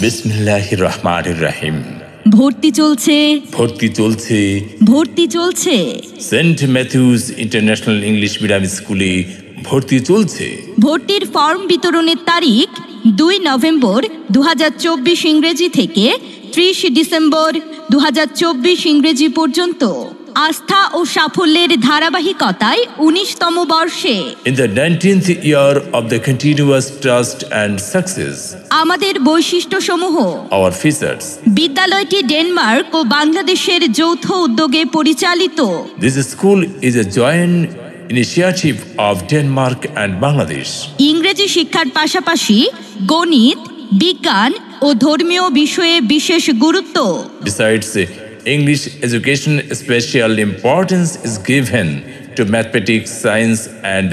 বিসমিল্লাহির রহমানির রহিম। ভর্তি চলছে, ভর্তি চলছে, ভর্তি চলছে। Saint Matthews International English medium স্কুলে ভর্তি চলছে। ভর্তির ফর্ম বিতরণের তারিখ 2 নভেম্বর 2024 ইংরেজি থেকে 30 ডিসেম্বর 2024 ইংরেজি পর্যন্ত। আস্থা ও সাফল্যের ধারাবাহিকতায় 19তম বর্ষে। In the 19th year of the continuous trust and success. আমাদের বৈশিষ্ট্যসমূহ। Our features. বিদ্যালয়টি ডেনমার্ক ও বাংলাদেশের যৌথ উদ্যোগে পরিচালিত। This school is a joint initiative of Denmark and Bangladesh. ইংরেজি শিক্ষার পাশাপাশি গণিত, বিজ্ঞান ও ধর্মীয় বিষয়ে বিশেষ গুরুত্ব। Besides English education, special importance is given to mathematics, science and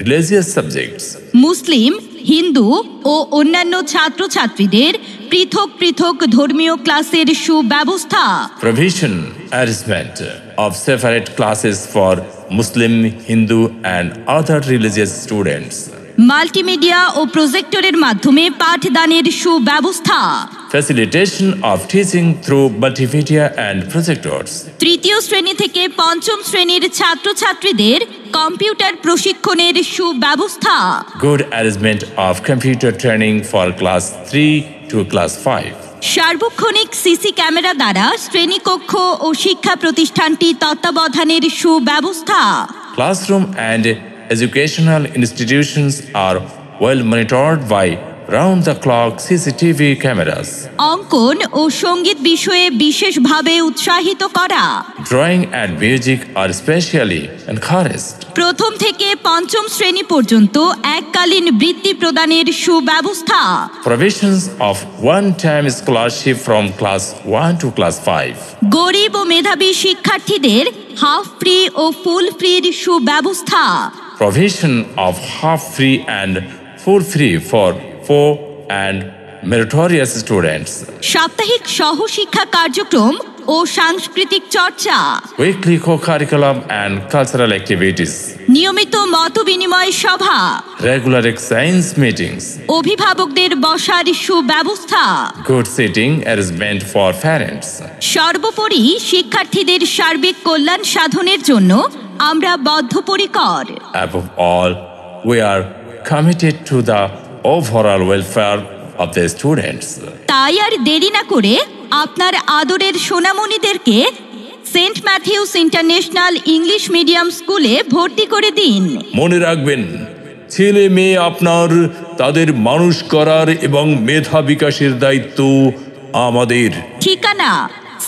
religious subjects. মুসলিম, হিন্দু ও অন্যান্য ছাত্রছাত্রীদের পৃথক পৃথক ধর্মীয় ক্লাসের সুব্যবস্থা। Provision arrangement of separate classes for Muslim, Hindu and other religious students. Multimedia ও প্রজেক্টরের মাধ্যমে পাঠদানের সুব্যবস্থা। Facilitation of teaching through multimedia and projectors. তৃতীয় শ্রেণী থেকে পঞ্চম শ্রেণীর ছাত্রছাত্রীদের কম্পিউটার প্রশিক্ষণের সুব্যবস্থা। Good arrangement of computer training for class 3 to class 5. সার্বক্ষণিক সিসি ক্যামেরা দ্বারা শ্রেণীকক্ষ ও শিক্ষা প্রতিষ্ঠানটি তত্ত্বাবধানের সুব্যবস্থা। Classroom and educational institutions are well monitored by round-the-clock CCTV cameras. অঙ্কন ও সঙ্গীত বিষয়ে বিশেষভাবে উৎসাহিত করা। Drawing and music are specially encouraged. প্রথম থেকে পঞ্চম শ্রেণী পর্যন্ত এককালীন বৃত্তি প্রদানের সুব্যবস্থা। Provisions of one-time scholarship from class 1 to class 5. গরিব ও মেধাবী শিক্ষার্থীদের হাফ ফ্রি ও ফুল ফ্রির সুব্যবস্থা। Provision of half free and full free for poor and meritorious students. সাপ্তাহিক সহশিক্ষা কার্যক্রম ও সাংস্কৃতিক চর্চা। Weekly co-curriculum and cultural activities. নিয়মিত মতবিনিময় সভা। Regular science meetings. অভিভাবকদের বসার সুব্যবস্থা। Good seating arrangement for parents. সর্বোপরি শিক্ষার্থীদের সার্বিক কল্যাণ সাধনের জন্য আমরা বদ্ধপরিকর। Above all, we are committed to the overall welfare of the students. তাই আর দেরি না করে আপনার আদরের সোনামণিদেরকে Saint Matthews International English medium স্কুলে ভর্তি করে দিন। মনে রাখবেন, ছেলে মেয়ে আপনার, তাদের মানুষ করার এবং মেধা বিকাশের দায়িত্ব আমাদের। ঠিকানা: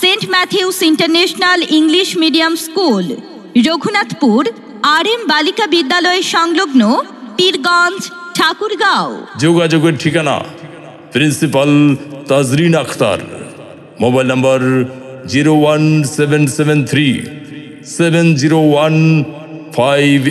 Saint Matthews International English Medium School, Raghunathpur, RM বালিকা বিদ্যালয় সংলগ্ন, পীরগঞ্জ, ঠাকুরগাঁও। যোগাযোগের ঠিকানা: principal Tajrin Akhtar, mobile number 01773 701 5